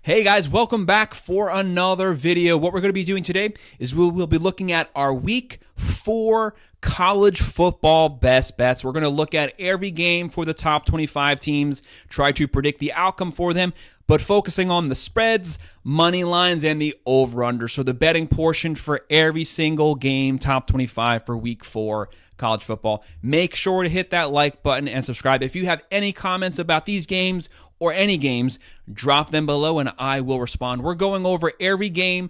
Hey guys, welcome back for another video. What we're going to be doing today is we'll be looking at our Week 4 college football best bets. We're going to look at every game for the top 25 teams, try to predict the outcome for them, but focusing on the spreads, money lines, and the over-under. So the betting portion for every single game, top 25 for Week 4 college football. Make sure to hit that like button and subscribe. If you have any comments about these games or any games, drop them below and I will respond. We're going over every game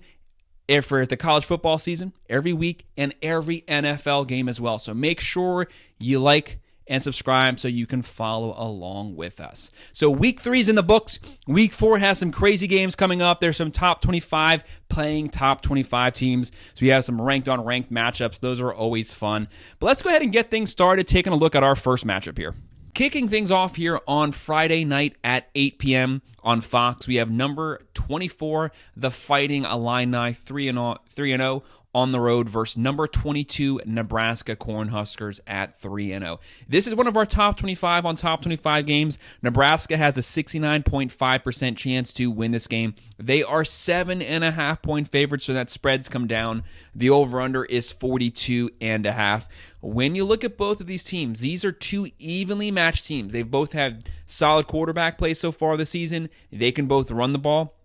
for the college football season, every week, and every NFL game as well. So make sure you like and subscribe so you can follow along with us. So Week 3 is in the books. Week 4 has some crazy games coming up. There's some top 25 playing top 25 teams. So we have some ranked on ranked matchups. Those are always fun. But let's go ahead and get things started, taking a look at our first matchup here. Kicking things off here on Friday night at 8 p.m. on Fox, we have number 24, the Fighting Illini, 3-0 on the road versus number 22, Nebraska Cornhuskers at 3-0. This is one of our top 25 on top 25 games. Nebraska has a 69.5% chance to win this game. They are 7.5-point favorites, so that spreads come down. The over-under is 42.5. When you look at both of these teams, these are two evenly matched teams. They've both had solid quarterback play so far this season. They can both run the ball,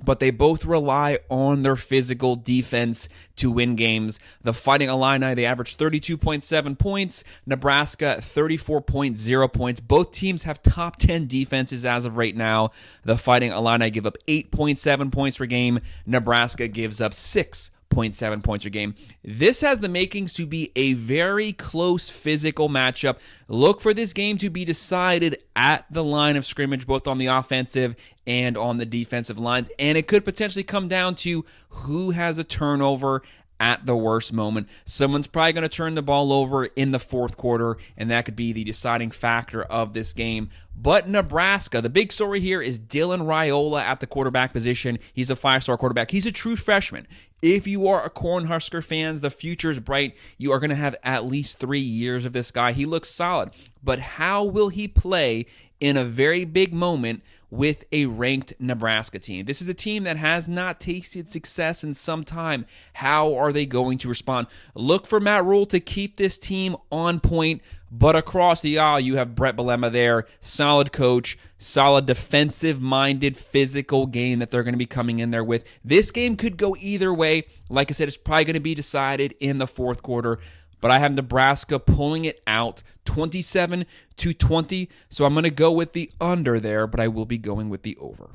but they both rely on their physical defense to win games. The Fighting Illini, they average 32.7 points. Nebraska, 34.0 points. Both teams have top 10 defenses as of right now. The Fighting Illini give up 8.7 points per game. Nebraska gives up 6.7 points per game. This has the makings to be a very close physical matchup. Look for this game to be decided at the line of scrimmage, both on the offensive and on the defensive lines. And it could potentially come down to who has a turnover at the worst moment. Someone's probably going to turn the ball over in the fourth quarter, and that could be the deciding factor of this game. But Nebraska, the big story here is Dylan Raiola at the quarterback position. He's a 5-star quarterback. He's a true freshman. If you are a Cornhusker fan, the future's bright. You are going to have at least 3 years of this guy. He looks solid. But how will he play in a very big moment with a ranked Nebraska team? This is a team that has not tasted success in some time. How are they going to respond? Look for Matt Rule to keep this team on point, but across the aisle, you have Brett Bielema there, solid coach, solid defensive-minded physical game that they're going to be coming in there with. This game could go either way. Like I said, it's probably going to be decided in the fourth quarter. But I have Nebraska pulling it out 27-20, so I'm going to go with the under there, but I will be going with the over.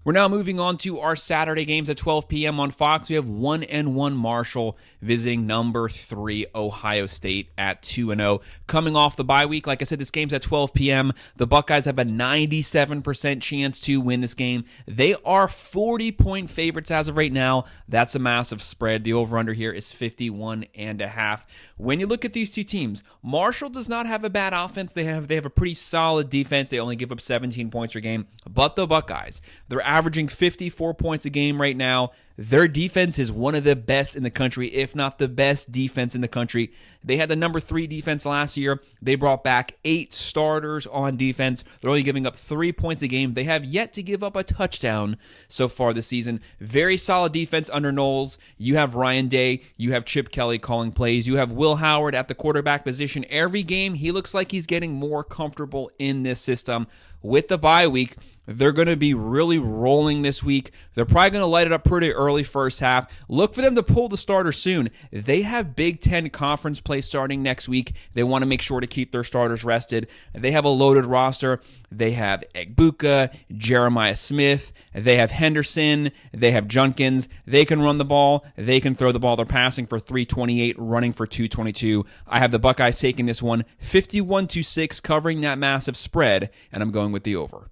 We're now moving on to our Saturday games at 12 p.m. on Fox. We have 1-1 Marshall visiting number 3 Ohio State at 2-0. Coming off the bye week, like I said, this game's at 12 p.m. The Buckeyes have a 97% chance to win this game. They are 40-point favorites as of right now. That's a massive spread. The over-under here is 51.5. When you look at these two teams, Marshall does not have a bad offense. They have a pretty solid defense. They only give up 17 points per game. But the Buckeyes, they're averaging 54 points a game right now. Their defense is one of the best in the country, if not the best defense in the country. They had the number 3 defense last year. They brought back 8 starters on defense. They're only giving up 3 points a game. They have yet to give up a touchdown so far this season. Very solid defense under Knowles. You have Ryan Day. You have Chip Kelly calling plays. You have Will Howard at the quarterback position. Every game, he looks like he's getting more comfortable in this system. With the bye week, they're going to be really rolling this week. They're probably going to light it up pretty early first half. Look for them to pull the starter soon. They have Big Ten conference play starting next week. They want to make sure to keep their starters rested. They have a loaded roster. They have Egbuka, Jeremiah Smith. They have Henderson. They have Junkins. They can run the ball. They can throw the ball. They're passing for 328, running for 222. I have the Buckeyes taking this one 51-6, covering that massive spread, and I'm going with the over.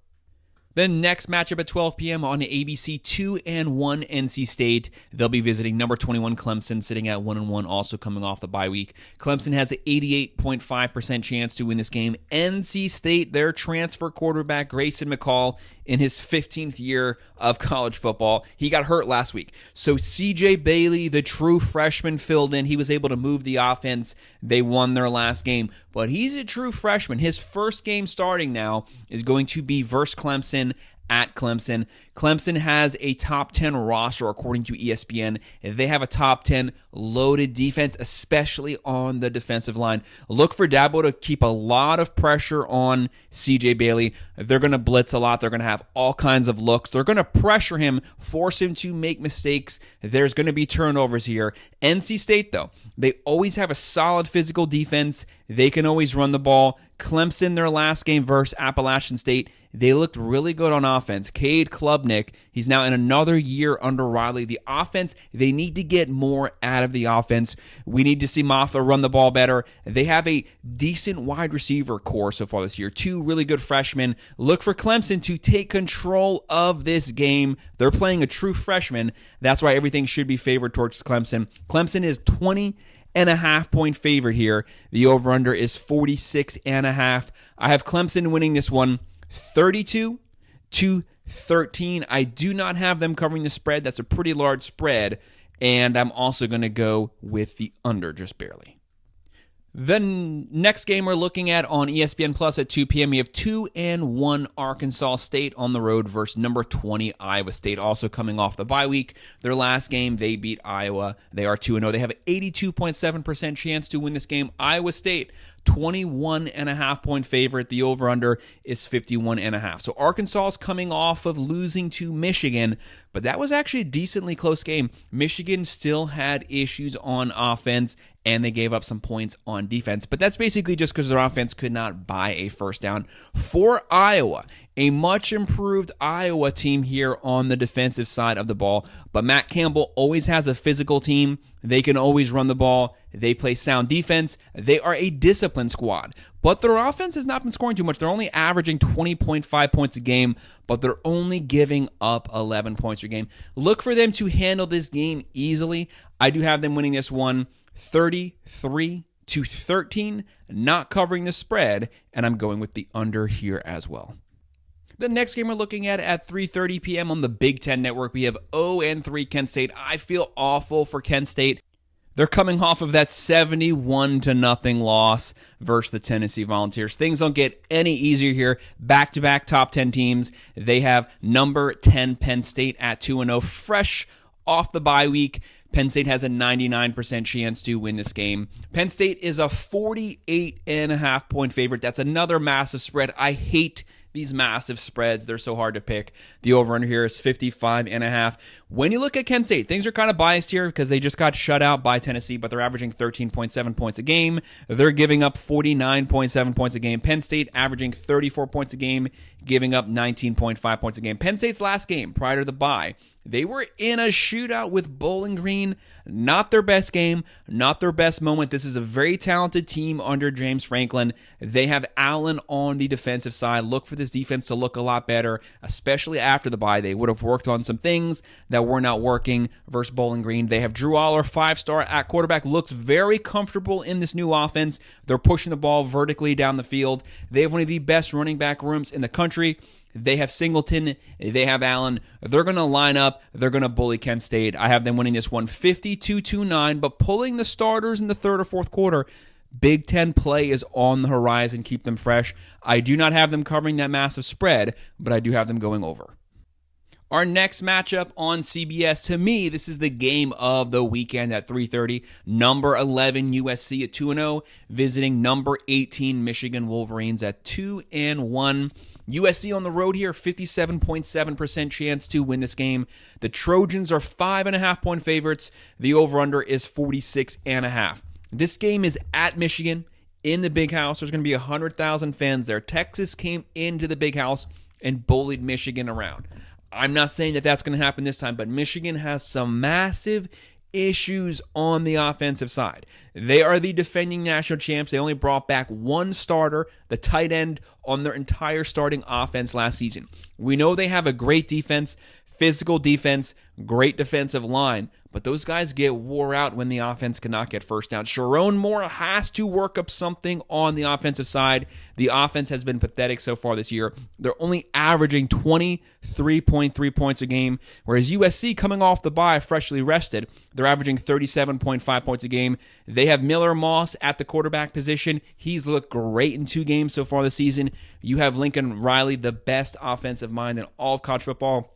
Then next matchup at 12 p.m. on ABC, 2-1 NC State. They'll be visiting number 21 Clemson, sitting at 1-1, also coming off the bye week. Clemson has an 88.5% chance to win this game. NC State, their transfer quarterback, Grayson McCall, in his 15th year of college football. He got hurt last week. So C.J. Bailey, the true freshman, filled in. He was able to move the offense. They won their last game. But he's a true freshman. His first game starting now is going to be versus Clemson at Clemson. Clemson has a top 10 roster according to ESPN. They have a top 10 loaded defense, especially on the defensive line. Look for Dabo to keep a lot of pressure on CJ Bailey. They're going to blitz a lot. They're going to have all kinds of looks. They're going to pressure him, force him to make mistakes. There's going to be turnovers here. NC State, though, they always have a solid physical defense. They can always run the ball. Clemson, their last game versus Appalachian State, they looked really good on offense. Cade Klubnik, he's now in another year under Riley. The offense, they need to get more out of the offense. We need to see Maffa run the ball better. They have a decent wide receiver core so far this year. 2 really good freshmen. Look for Clemson to take control of this game. They're playing a true freshman. That's why everything should be favored towards Clemson. Clemson is 20.5-point favorite here. The over-under is 46.5. I have Clemson winning this one 32-13. I do not have them covering the spread. That's a pretty large spread. And I'm also going to go with the under just barely. The next game we're looking at on ESPN Plus at 2 p.m., we have 2-1 Arkansas State on the road versus number 20 Iowa State, also coming off the bye week. Their last game, they beat Iowa. They are 2-0. They have an 82.7% chance to win this game. Iowa State, 21.5-point favorite. The over-under is 51.5. So Arkansas is coming off of losing to Michigan, but that was actually a decently close game. Michigan still had issues on offense, and they gave up some points on defense. But that's basically just because their offense could not buy a first down. For Iowa, a much improved Iowa team here on the defensive side of the ball. But Matt Campbell always has a physical team. They can always run the ball. They play sound defense. They are a disciplined squad. But their offense has not been scoring too much. They're only averaging 20.5 points a game, but they're only giving up 11 points a game. Look for them to handle this game easily. I do have them winning this one 33-13, not covering the spread, and I'm going with the under here as well. The next game we're looking at 3:30 p.m. on the Big Ten Network, we have 0-3 Kent State. I feel awful for Kent State. They're coming off of that 71-0 loss versus the Tennessee Volunteers. Things don't get any easier here. Back-to-back top 10 teams. They have number 10 Penn State at 2-0, fresh off the bye week. Penn State has a 99% chance to win this game. Penn State is a 48.5-point favorite. That's another massive spread. I hate these massive spreads. They're so hard to pick. The over-under here is 55.5. When you look at Kent State, things are kind of biased here because they just got shut out by Tennessee, but they're averaging 13.7 points a game. They're giving up 49.7 points a game. Penn State averaging 34 points a game, giving up 19.5 points a game. Penn State's last game prior to the bye, they were in a shootout with Bowling Green. Not their best game, not their best moment. This is a very talented team under James Franklin. They have Allen on the defensive side. Look for this defense to look a lot better, especially after the bye. They would have worked on some things that were not working versus Bowling Green. They have Drew Aller, 5-star at quarterback, looks very comfortable in this new offense. They're pushing the ball vertically down the field. They have one of the best running back rooms in the country. They have Singleton. They have Allen. They're going to line up. They're going to bully Kent State. I have them winning this one 52-9, but pulling the starters in the third or fourth quarter. Big Ten play is on the horizon. Keep them fresh. I do not have them covering that massive spread, but I do have them going over. Our next matchup on CBS, to me, this is the game of the weekend at 3:30. Number 11 USC at 2-0, visiting number 18 Michigan Wolverines at 2-1. USC on the road here, 57.7% chance to win this game. The Trojans are 5.5-point favorites. The over-under is 46.5. This game is at Michigan in the Big House. There's going to be 100,000 fans there. Texas came into the Big House and bullied Michigan around. I'm not saying that that's going to happen this time, but Michigan has some massive issues on the offensive side. They are the defending national champs. They only brought back one starter, the tight end, on their entire starting offense last season. We know they have a great defense. physical defense, great defensive line. But those guys get wore out when the offense cannot get first down. Sharon Moore has to work up something on the offensive side. The offense has been pathetic so far this year. They're only averaging 23.3 points a game, whereas USC, coming off the bye, freshly rested, they're averaging 37.5 points a game. They have Miller Moss at the quarterback position. He's looked great in 2 games so far this season. You have Lincoln Riley, the best offensive mind in all of college football.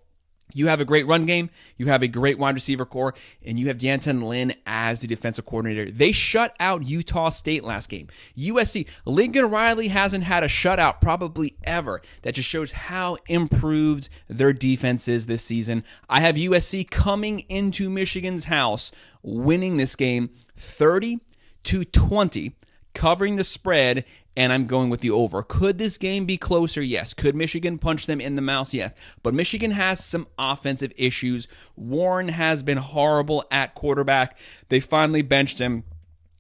You have a great run game, you have a great wide receiver core, and you have D'Anton Lynn as the defensive coordinator. They shut out Utah State last game. USC, Lincoln Riley hasn't had a shutout probably ever. That just shows how improved their defense is this season. I have USC coming into Michigan's house, winning this game 30-20, covering the spread, and I'm going with the over. Could this game be closer? Yes. Could Michigan punch them in the mouth? Yes. But Michigan has some offensive issues. Warren has been horrible at quarterback. They finally benched him.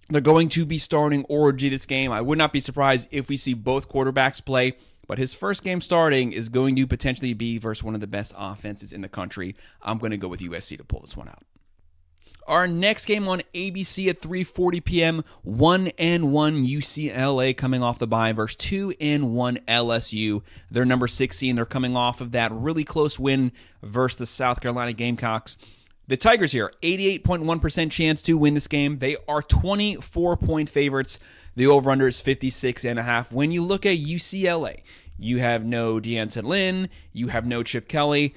They're going to be starting Orji this game. I would not be surprised if we see both quarterbacks play. But his first game starting is going to potentially be versus one of the best offenses in the country. I'm going to go with USC to pull this one out. Our next game on ABC at 3:40 p.m., 1-1 UCLA coming off the bye versus 2-1 LSU. They're number 16. They're coming off of that really close win versus the South Carolina Gamecocks. The Tigers here, 88.1% chance to win this game. They are 24-point favorites. The over-under is 56.5. When you look at UCLA, you have no D'Anton Lynn, you have no Chip Kelly.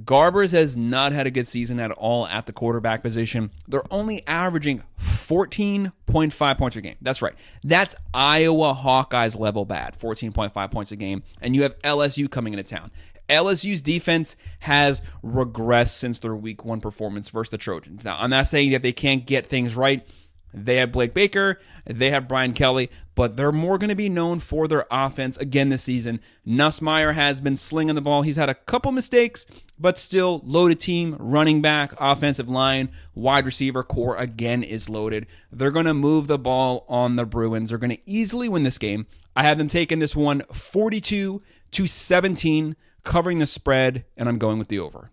Garbers has not had a good season at all at the quarterback position. They're only averaging 14.5 points a game. That's right. That's Iowa Hawkeyes level bad, 14.5 points a game. And you have LSU coming into town. LSU's defense has regressed since their week 1 performance versus the Trojans. Now, I'm not saying that they can't get things right. They have Blake Baker, they have Brian Kelly, but they're more going to be known for their offense again this season. Nussmeier has been slinging the ball. He's had a couple mistakes, but still loaded team, running back, offensive line, wide receiver core again is loaded. They're going to move the ball on the Bruins. They're going to easily win this game. I have them taking this one 42-17, covering the spread, and I'm going with the over.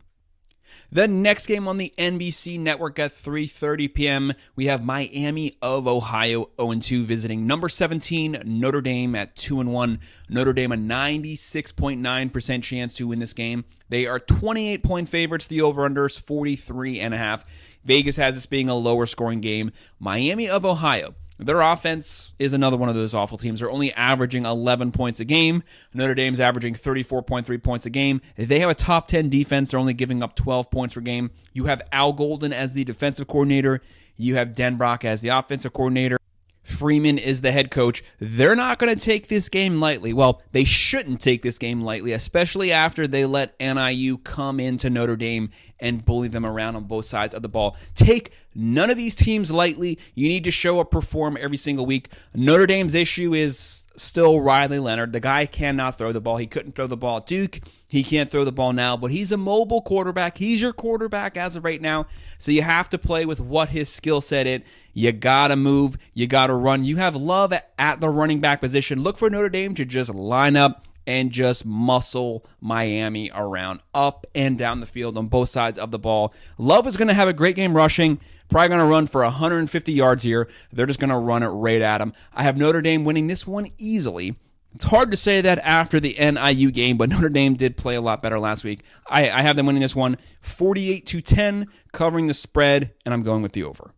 The next game on the NBC network at 3:30 p.m., we have Miami of Ohio 0-2 visiting number 17 Notre Dame at 2-1. Notre Dame a 96.9% chance to win this game. They are 28-point favorites. The over-under is 43.5. Vegas has this being a lower scoring game. Miami of Ohio, their offense is another one of those awful teams. They're only averaging 11 points a game. Notre Dame's averaging 34.3 points a game. They have a top 10 defense. They're only giving up 12 points per game. You have Al Golden as the defensive coordinator. You have Denbrock as the offensive coordinator. Freeman is the head coach. They're not going to take this game lightly. Well, they shouldn't take this game lightly, especially after they let NIU come into Notre Dame and bully them around on both sides of the ball. Take none of these teams lightly. You need to show up, perform every single week. Notre Dame's issue is still Riley Leonard. The guy cannot throw the ball. He couldn't throw the ball at Duke. He can't throw the ball now, but he's a mobile quarterback. He's your quarterback as of right now, so you have to play with what his skill set is. You got to move. You got to run. You have Love at the running back position. Look for Notre Dame to just line up and just muscle Miami around up and down the field on both sides of the ball. Love is going to have a great game rushing. Probably going to run for 150 yards here. They're just going to run it right at him. I have Notre Dame winning this one easily. It's hard to say that after the NIU game, but Notre Dame did play a lot better last week. I have them winning this one 48-10, covering the spread, and I'm going with the over.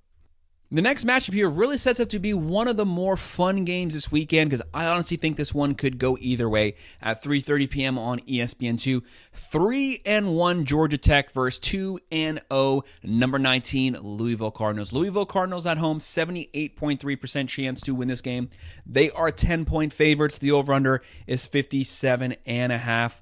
The next matchup here really sets up to be one of the more fun games this weekend because I honestly think this one could go either way at 3:30 p.m. on ESPN2. 3-1 Georgia Tech versus 2-0 number 19 Louisville Cardinals. Louisville Cardinals at home, 78.3% chance to win this game. They are 10-point favorites. The over-under is 57.5.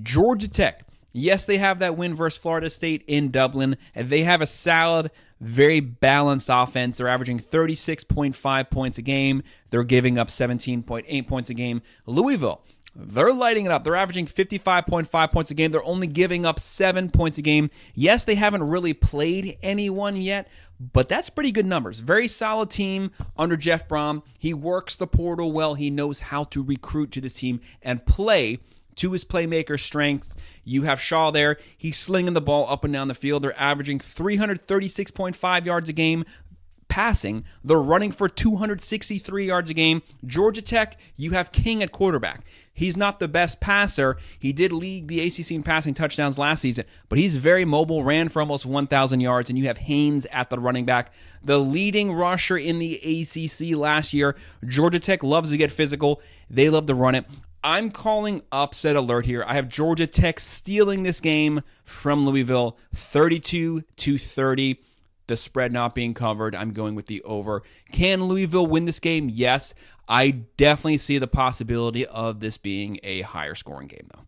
Georgia Tech, yes, they have that win versus Florida State in Dublin. And they have a solid, very balanced offense. They're averaging 36.5 points a game. They're giving up 17.8 points a game. Louisville, they're lighting it up. They're averaging 55.5 points a game. They're only giving up 7 points a game. Yes, they haven't really played anyone yet, but that's pretty good numbers. Very solid team under Jeff Brom. He works the portal well. He knows how to recruit to this team and play to his playmaker strengths. You have Shaw there. He's slinging the ball up and down the field. They're averaging 336.5 yards a game passing. They're running for 263 yards a game. Georgia Tech, you have King at quarterback. He's not the best passer. He did lead the ACC in passing touchdowns last season, but he's very mobile, ran for almost 1,000 yards, and you have Haynes at the running back, the leading rusher in the ACC last year. Georgia Tech loves to get physical. They love to run it. I'm calling upset alert here. I have Georgia Tech stealing this game from Louisville, 32-30. The spread not being covered. I'm going with the over. Can Louisville win this game? Yes. I definitely see the possibility of this being a higher scoring game, though.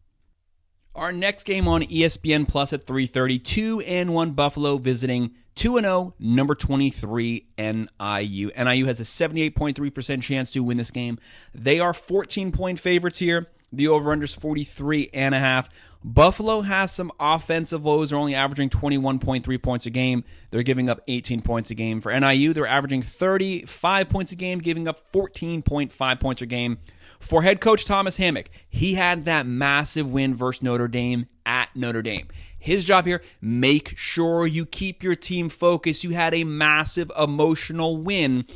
Our next game on ESPN Plus at 3:30, 2-1 Buffalo visiting 2-0, number 23 NIU. NIU has a 78.3% chance to win this game. They are 14-point favorites here. The over-under is 43.5. Buffalo has some offensive woes. They're only averaging 21.3 points a game. They're giving up 18 points a game. For NIU, they're averaging 35 points a game, giving up 14.5 points a game. For head coach Thomas Hammock, he had that massive win versus Notre Dame at Notre Dame. His job here, make sure you keep your team focused. You had a massive emotional win.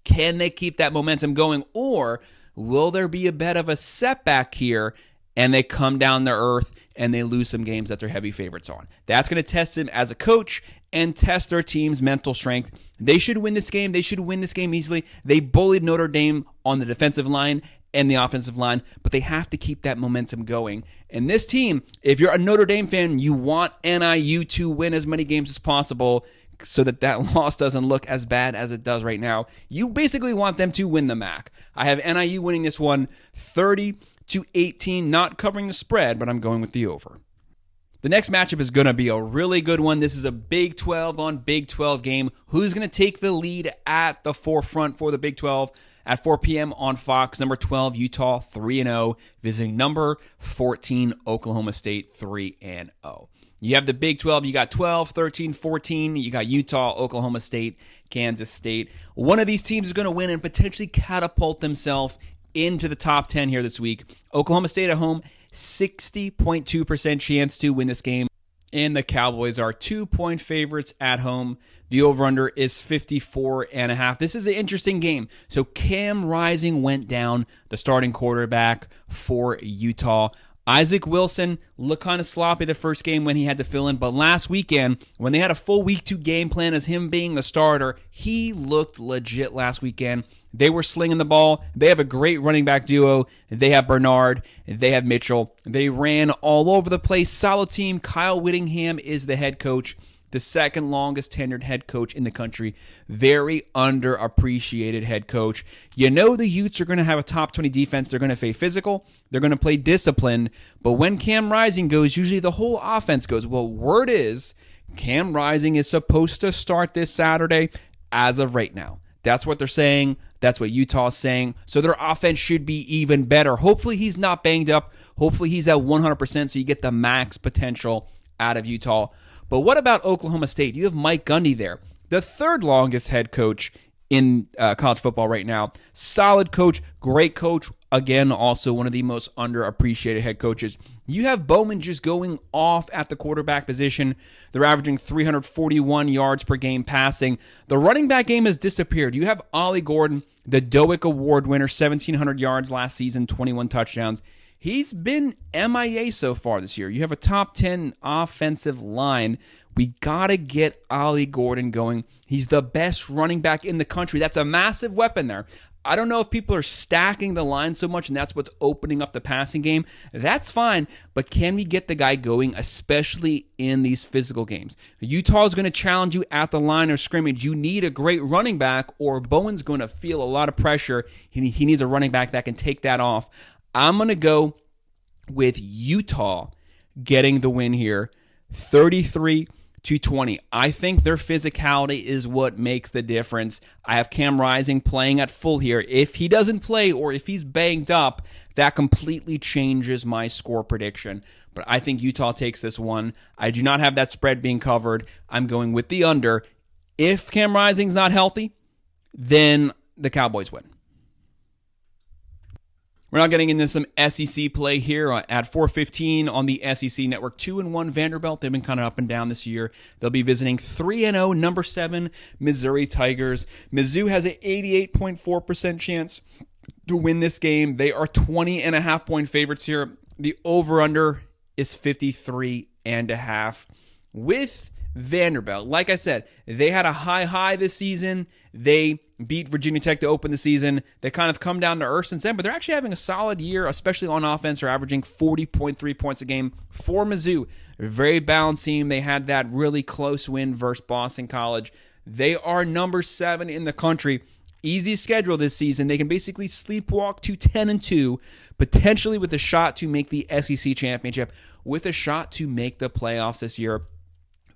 Can they keep that momentum going? Or will there be a bit of a setback here and they come down to earth and they lose some games that they're heavy favorites on? That's going to test him as a coach and test their team's mental strength. They should win this game. They should win this game easily. They bullied Notre Dame on the defensive line and the offensive line, but they have to keep that momentum going. And this team, if you're a Notre Dame fan, you want NIU to win as many games as possible so that loss doesn't look as bad as it does right now. You basically want them to win the MAC. I have NIU winning this one 30-18, not covering the spread, but I'm going with the over. The next matchup is going to be a really good one. This is a Big 12 on Big 12 game. Who's going to take the lead at the forefront for the Big 12? At 4 p.m. on Fox, number 12, Utah 3-0, visiting number 14, Oklahoma State 3-0. You have the Big 12, you got 12, 13, 14, you got Utah, Oklahoma State, Kansas State. One of these teams is going to win and potentially catapult themselves into the top 10 here this week. Oklahoma State at home, 60.2% chance to win this game. And the Cowboys are 2-point favorites at home. The over-under is 54.5. This is an interesting game. So Cam Rising went down, the starting quarterback for Utah. Isaac Wilson looked kind of sloppy the first game when he had to fill in, but last weekend, when they had a full week 2 game plan as him being the starter, he looked legit last weekend. They were slinging the ball. They have a great running back duo. They have Bernard. They have Mitchell. They ran all over the place. Solid team. Kyle Whittingham is the head coach, the second longest tenured head coach in the country. Very underappreciated head coach. You know the Utes are going to have a top 20 defense. They're going to play physical. They're going to play disciplined. But when Cam Rising goes, usually the whole offense goes. Well, word is Cam Rising is supposed to start this Saturday as of right now. That's what they're saying. That's what Utah's saying. So their offense should be even better. Hopefully he's not banged up. Hopefully he's at 100% so you get the max potential out of Utah. But what about Oklahoma State? You have Mike Gundy there, the third longest head coach in college football right now. Solid coach, great coach. Again, also one of the most underappreciated head coaches. You have Bowman just going off at the quarterback position. They're averaging 341 yards per game passing. The running back game has disappeared. You have Ollie Gordon, the Doak Award winner, 1,700 yards last season, 21 touchdowns. He's been MIA so far this year. You have a top 10 offensive line. We got to get Ollie Gordon going. He's the best running back in the country. That's a massive weapon there. I don't know if people are stacking the line so much and that's what's opening up the passing game. That's fine, but can we get the guy going, especially in these physical games? Utah is going to challenge you at the line of scrimmage. You need a great running back or Bowen's going to feel a lot of pressure. He needs a running back that can take that off. I'm going to go with Utah getting the win here, 33-20. I think their physicality is what makes the difference. I have Cam Rising playing at full here. If he doesn't play or if he's banged up, that completely changes my score prediction. But I think Utah takes this one. I do not have that spread being covered. I'm going with the under. If Cam Rising's not healthy, then the Cowboys win. We're now getting into some SEC play here at 4:15 on the SEC Network. 2-1 Vanderbilt. They've been kind of up and down this year. They'll be visiting 3-0 number 7 Missouri Tigers. Mizzou has an 88.4% chance to win this game. They are 20.5-point favorites here. The over/under is 53.5. With Vanderbilt, like I said, they had a high this season. They beat Virginia Tech to open the season. They kind of come down to earth since then, but they're actually having a solid year, especially on offense. They're averaging 40.3 points a game for Mizzou. They're a very balanced team. They had that really close win versus Boston College. They are number 7 in the country. Easy schedule this season. They can basically sleepwalk to 10-2, potentially with a shot to make the SEC championship, with a shot to make the playoffs this year.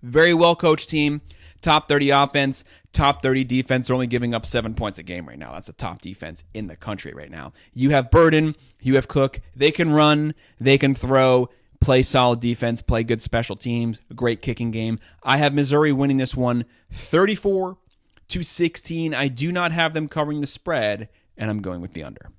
Very well-coached team, top 30 offense, top 30 defense. They're only giving up 7 points a game right now. That's a top defense in the country right now. You have Burden, you have Cook. They can run, they can throw, play solid defense, play good special teams, a great kicking game. I have Missouri winning this one 34-16. I do not have them covering the spread, and I'm going with the under.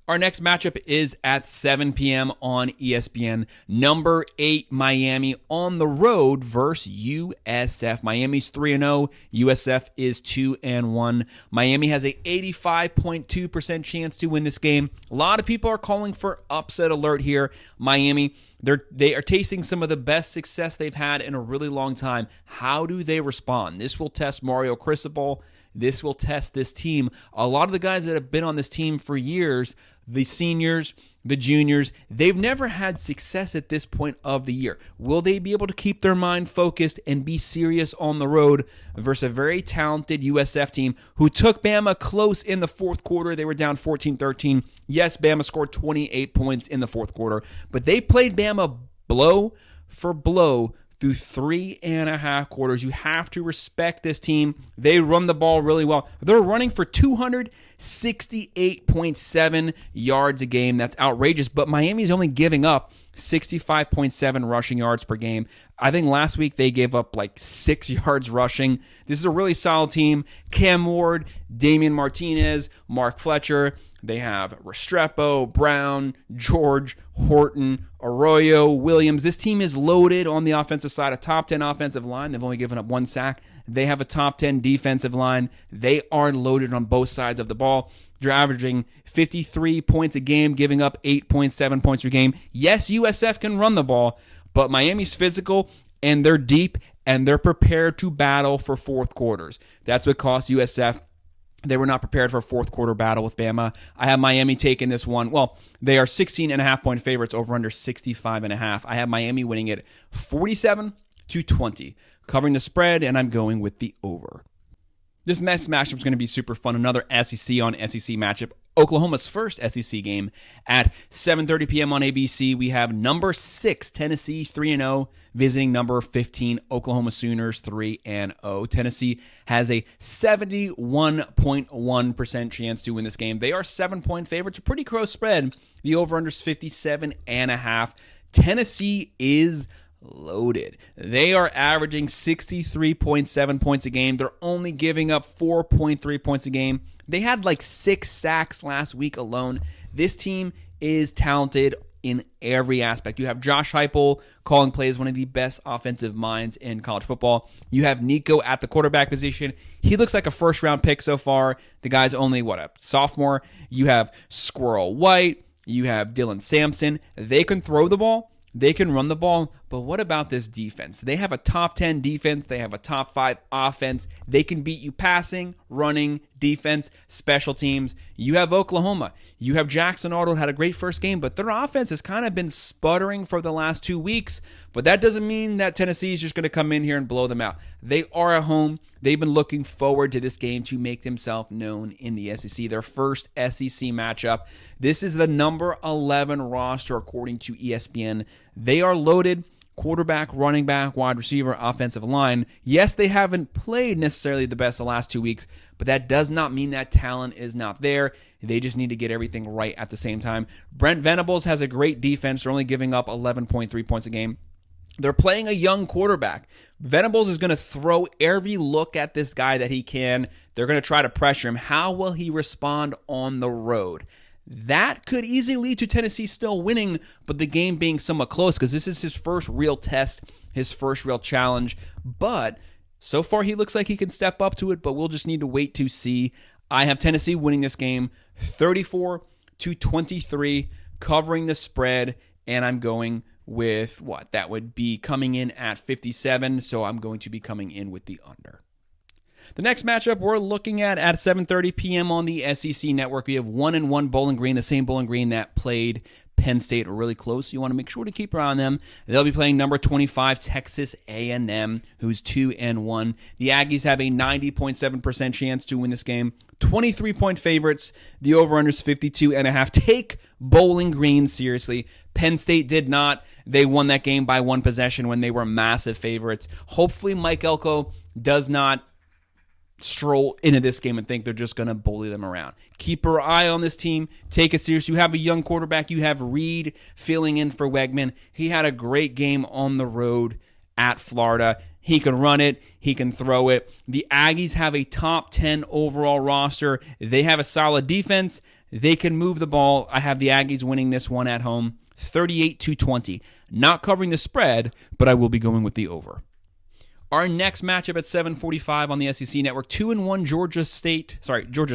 Our next matchup is at 7 p.m. on ESPN. Number 8, Miami on the road versus USF. Miami's 3-0. USF is 2-1. Miami has a 85.2% chance to win this game. A lot of people are calling for upset alert here. Miami, they are tasting some of the best success they've had in a really long time. How do they respond? This will test Mario Cristobal. This will test this team. A lot of the guys that have been on this team for years, the seniors, the juniors, they've never had success at this point of the year. Will they be able to keep their mind focused and be serious on the road versus a very talented USF team who took Bama close in the fourth quarter? They were down 14-13. Yes, Bama scored 28 points in the fourth quarter, but they played Bama blow for blow through 3.5 quarters. You have to respect this team. They run the ball really well. They're running for 268.7 yards a game. That's outrageous, but Miami's only giving up 65.7 rushing yards per game. I think last week they gave up like 6 yards rushing. This is a really solid team. Cam Ward, Damian Martinez, Mark Fletcher. They have Restrepo, Brown, George, Horton, Arroyo, Williams. This team is loaded on the offensive side. A top 10 offensive line. They've only given up 1 sack. They have a top 10 defensive line. They are loaded on both sides of the ball. They're averaging 53 points a game, giving up 8.7 points per game. Yes, USF can run the ball, but Miami's physical, and they're deep, and they're prepared to battle for fourth quarters. That's what cost USF. They were not prepared for a fourth quarter battle with Bama. I have Miami taking this one. Well, they are 16.5-point favorites over under 65.5. I have Miami winning it 47-20, covering the spread, and I'm going with the over. This next matchup is going to be super fun. Another SEC on SEC matchup. Oklahoma's first SEC game at 7:30 p.m. on ABC. We have number 6 Tennessee 3-0 visiting number 15 Oklahoma Sooners 3-0. Tennessee has a 71.1% chance to win this game. They are 7-point favorites, a pretty close spread. The over/under is 57.5. Tennessee is loaded. They are averaging 63.7 points a game. They're only giving up 4.3 points a game. They had like 6 sacks last week alone. This team is talented in every aspect. You have Josh Heupel calling plays, one of the best offensive minds in college football. You have Nico at the quarterback position. He looks like a first-round pick so far. The guy's only, a sophomore. You have Squirrel White. You have Dylan Sampson. They can throw the ball. They can run the ball, but what about this defense? They have a top 10 defense. They have a top 5 offense. They can beat you passing, running, defense, special teams. You have Oklahoma. You have Jackson Arnold, had a great first game, but their offense has kind of been sputtering for the last 2 weeks. But that doesn't mean that Tennessee is just going to come in here and blow them out. They are at home. They've been looking forward to this game to make themselves known in the SEC. Their first SEC matchup. This is the number 11 roster according to ESPN. They are loaded. Quarterback, running back, wide receiver, offensive line. Yes, they haven't played necessarily the best the last 2 weeks, but that does not mean that talent is not there. They just need to get everything right at the same time. Brent Venables has a great defense. They're only giving up 11.3 points a game. They're playing a young quarterback. Venables is going to throw every look at this guy that he can. They're going to try to pressure him. How will he respond on the road? That could easily lead to Tennessee still winning, but the game being somewhat close because this is his first real test, his first real challenge. But so far he looks like he can step up to it, but we'll just need to wait to see. I have Tennessee winning this game 34-23, covering the spread, and I'm going with what? That would be coming in at 57, so I'm going to be coming in with the under. The next matchup we're looking at 7:30 p.m. on the SEC Network. We have 1-1 Bowling Green, the same Bowling Green that played Penn State really close. You want to make sure to keep your eye on them. They'll be playing number 25 Texas A&M, who's 2-1. The Aggies have a 90.7% chance to win this game. 23-point favorites. The over-under is 52.5. Take Bowling Green seriously. Penn State did not. They won that game by one possession when they were massive favorites. Hopefully Mike Elko does not stroll into this game and think they're just going to bully them around. Keep your eye on this team. Take it serious. You have a young quarterback. You have Reed filling in for Wegman. He had a great game on the road at Florida. He can run it. He can throw it. The Aggies have a top 10 overall roster. They have a solid defense. They can move the ball. I have the Aggies winning this one at home 38-20. Not covering the spread, but I will be going with the over. Our next matchup at 7:45 on the SEC Network, 2-1 Georgia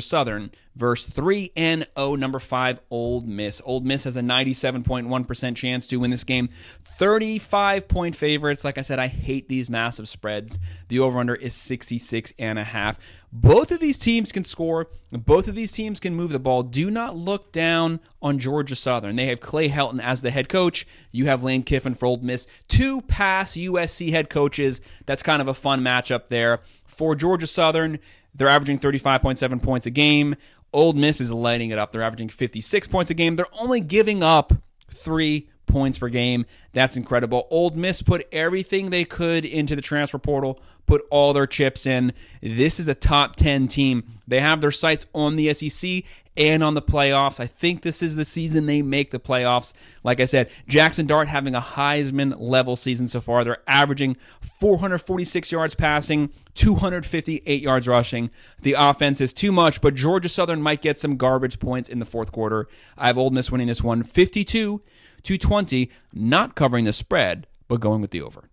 Southern versus 3-0 number 5 Ole Miss. Ole Miss has a 97.1% chance to win this game. 35-point favorites. Like I said, I hate these massive spreads. The over-under is 66.5. Both of these teams can score. Both of these teams can move the ball. Do not look down on Georgia Southern. They have Clay Helton as the head coach. You have Lane Kiffin for Ole Miss. Two past USC head coaches. That's kind of a fun matchup there. For Georgia Southern, they're averaging 35.7 points a game. Ole Miss is lighting it up. They're averaging 56 points a game. They're only giving up 3 points per game. That's incredible. Ole Miss put everything they could into the transfer portal, put all their chips in. This is a top 10 team. They have their sights on the SEC and on the playoffs. I think this is the season they make the playoffs. Like I said, Jackson Dart having a Heisman-level season so far. They're averaging 446 yards passing, 258 yards rushing. The offense is too much, but Georgia Southern might get some garbage points in the fourth quarter. I have Ole Miss winning this one 52-20, not covering the spread, but going with the over.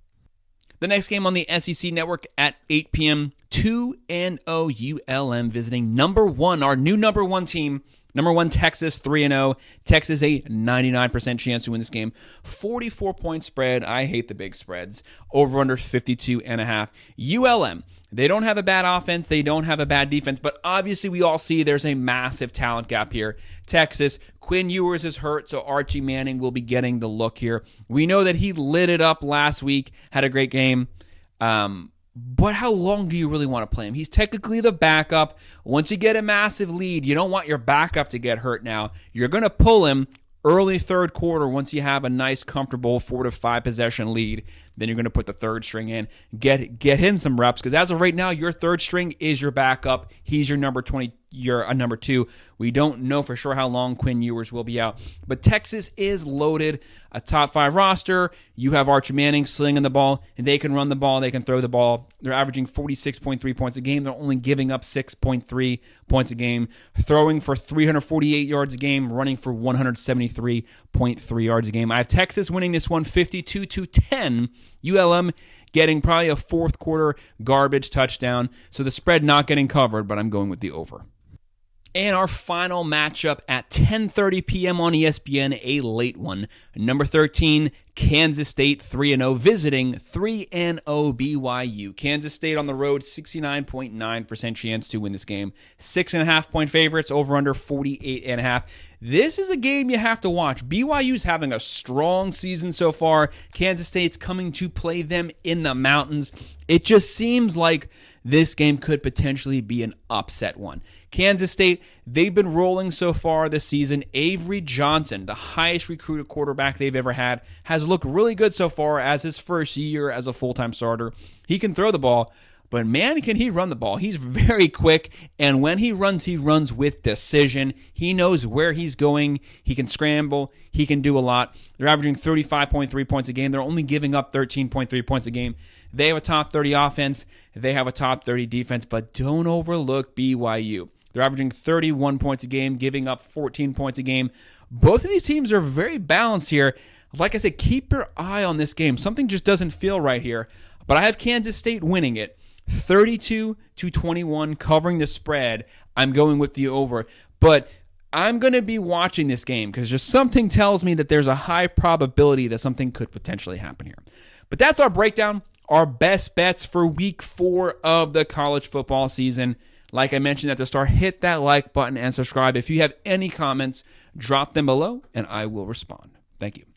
The next game on the SEC Network at 8 p.m., 2-0 ULM visiting our new number 1 team, number 1 Texas, 3-0. Texas a 99% chance to win this game. 44-point spread. I hate the big spreads. Over under 52.5. ULM, they don't have a bad offense. They don't have a bad defense, but obviously we all see there's a massive talent gap here. Texas, Quinn Ewers is hurt, so Archie Manning will be getting the look here. We know that he lit it up last week, had a great game. But how long do you really want to play him? He's technically the backup. Once you get a massive lead, you don't want your backup to get hurt now. You're going to pull him early third quarter once you have a nice, comfortable 4 to 5 possession lead. Then you're going to put the third string in. Get him some reps, because as of right now, your third string is your backup. He's your number 20. You're a number 2. We don't know for sure how long Quinn Ewers will be out. But Texas is loaded. A top 5 roster. You have Archie Manning slinging the ball, and they can run the ball. They can throw the ball. They're averaging 46.3 points a game. They're only giving up 6.3 points a game. Throwing for 348 yards a game. Running for 173.3 yards a game. I have Texas winning this one 52-10. ULM getting probably a fourth quarter garbage touchdown. So the spread not getting covered, but I'm going with the over. And our final matchup at 10:30 p.m. on ESPN, a late one. Number 13, Kansas State 3-0 visiting 3-0 BYU. Kansas State on the road, 69.9% chance to win this game. 6.5-point favorites, over under 48.5. This is a game you have to watch. BYU's having a strong season so far. Kansas State's coming to play them in the mountains. It just seems like this game could potentially be an upset one. Kansas State, they've been rolling so far this season. Avery Johnson, the highest recruited quarterback they've ever had, has looked really good so far as his first year as a full-time starter. He can throw the ball, but man, can he run the ball. He's very quick, and when he runs with decision. He knows where he's going. He can scramble. He can do a lot. They're averaging 35.3 points a game. They're only giving up 13.3 points a game. They have a top 30 offense. They have a top 30 defense, but don't overlook BYU. They're averaging 31 points a game, giving up 14 points a game. Both of these teams are very balanced here. Like I said, keep your eye on this game. Something just doesn't feel right here. But I have Kansas State winning it, 32-21, covering the spread. I'm going with the over. But I'm going to be watching this game because just something tells me that there's a high probability that something could potentially happen here. But that's our breakdown, our best bets for week 4 of the college football season. Like I mentioned at the start, hit that like button and subscribe. If you have any comments, drop them below and I will respond. Thank you.